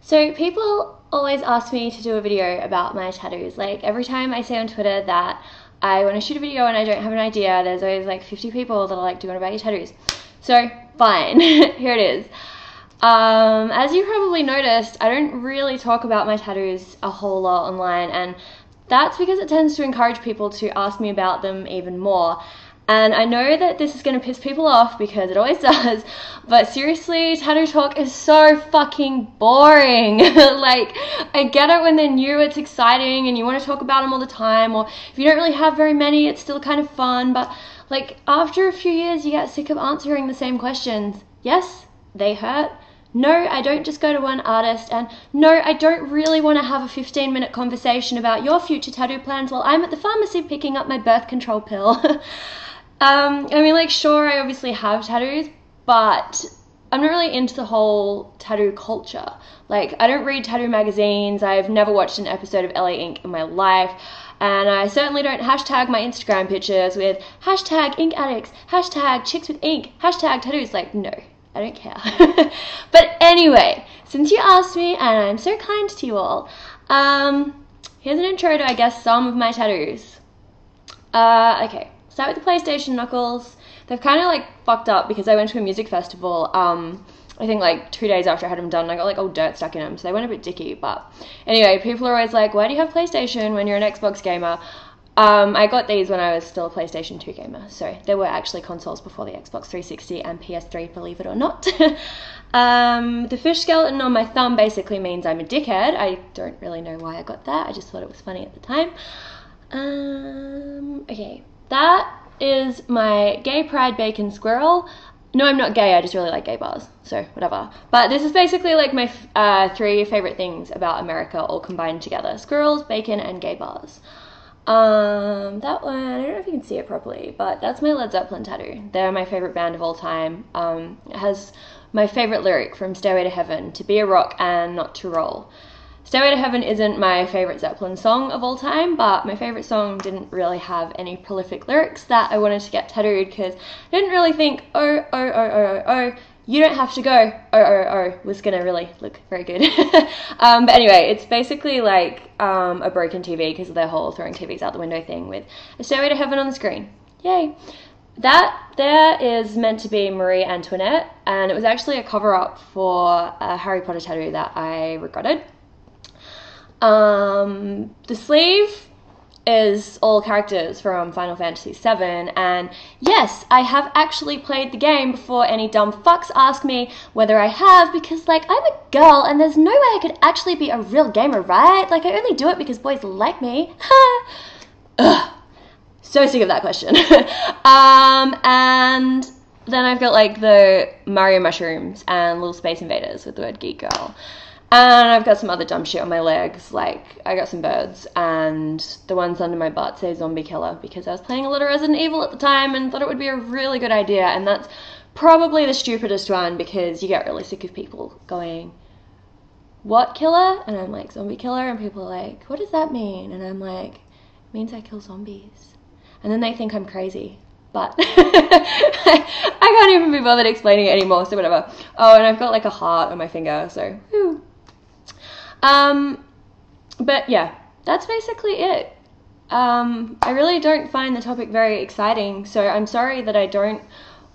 So people always ask me to do a video about my tattoos. Like every time I say on Twitter that I want to shoot a video and I don't have an idea, there's always like 50 people that are like, do you want to buy your tattoos? So fine, here it is. As you probably noticed, I don't really talk about my tattoos a whole lot online, and that's because it tends to encourage people to ask me about them even more. And I know that this is going to piss people off because it always does, but seriously, tattoo talk is so fucking boring. Like, I get it when they're new, it's exciting and you want to talk about them all the time, or if you don't really have very many, it's still kind of fun, but like after a few years you get sick of answering the same questions. Yes, they hurt. No, I don't just go to one artist, and no, I don't really want to have a 15-minute conversation about your future tattoo plans while I'm at the pharmacy picking up my birth control pill. I mean, like, sure, I obviously have tattoos, but I'm not really into the whole tattoo culture. Like, I don't read tattoo magazines, I've never watched an episode of LA Ink in my life, and I certainly don't hashtag my Instagram pictures with hashtag ink addicts, hashtag chicks with ink, hashtag tattoos. Like, no, I don't care. But anyway, since you asked me, and I'm so kind to you all, here's an intro to, I guess, some of my tattoos. Okay. Start with the PlayStation knuckles. They've kind of like fucked up because I went to a music festival, I think like 2 days after I had them done, and I got like all dirt stuck in them, so they went a bit dicky. But anyway, people are always like, why do you have PlayStation when you're an Xbox gamer? I got these when I was still a PlayStation 2 gamer, so there were actually consoles before the Xbox 360 and PS3, believe it or not. The fish skeleton on my thumb basically means I'm a dickhead. I don't really know why I got that, I just thought it was funny at the time. Okay. That is my gay pride bacon squirrel. No, I'm not gay, I just really like gay bars, so whatever. But this is basically like my 3 favorite things about America all combined together. Squirrels, bacon, and gay bars. That one, I don't know if you can see it properly, but that's my Led Zeppelin tattoo. They're my favorite band of all time. It has my favorite lyric from Stairway to Heaven, to be a rock and not to roll. Stairway to Heaven isn't my favorite Zeppelin song of all time, but my favorite song didn't really have any prolific lyrics that I wanted to get tattooed because I didn't really think, oh, you don't have to go, oh, was gonna really look very good. But anyway, it's basically like a broken TV because of their whole throwing TVs out the window thing with a Stairway to Heaven on the screen. Yay. That there is meant to be Marie Antoinette, and it was actually a cover-up for a Harry Potter tattoo that I regretted. The sleeve is all characters from Final Fantasy VII, and yes, I have actually played the game before any dumb fucks ask me whether I have, because like, I'm a girl and there's no way I could actually be a real gamer, right? Like, I only do it because boys like me. Ugh. So sick of that question. And then I've got like the Mario mushrooms and little space invaders with the word geek girl. And I've got some other dumb shit on my legs, like I got some birds, and the ones under my butt say zombie killer because I was playing a lot of Resident Evil at the time and thought it would be a really good idea, and that's probably the stupidest one because you get really sick of people going, what killer? And I'm like, zombie killer, and people are like, what does that mean? And I'm like, it means I kill zombies. And then they think I'm crazy. But I can't even be bothered explaining it anymore, so whatever. Oh, and I've got like a heart on my finger, so whew. But yeah, that's basically it. I really don't find the topic very exciting, so I'm sorry that I don't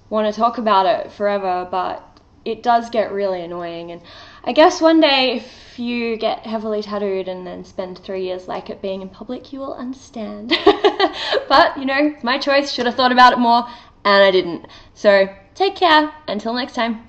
want to talk about it forever, but it does get really annoying, and I guess one day if you get heavily tattooed and then spend 3 years like it being in public, you will understand. But, you know, it's my choice, should have thought about it more, and I didn't. So, take care, until next time.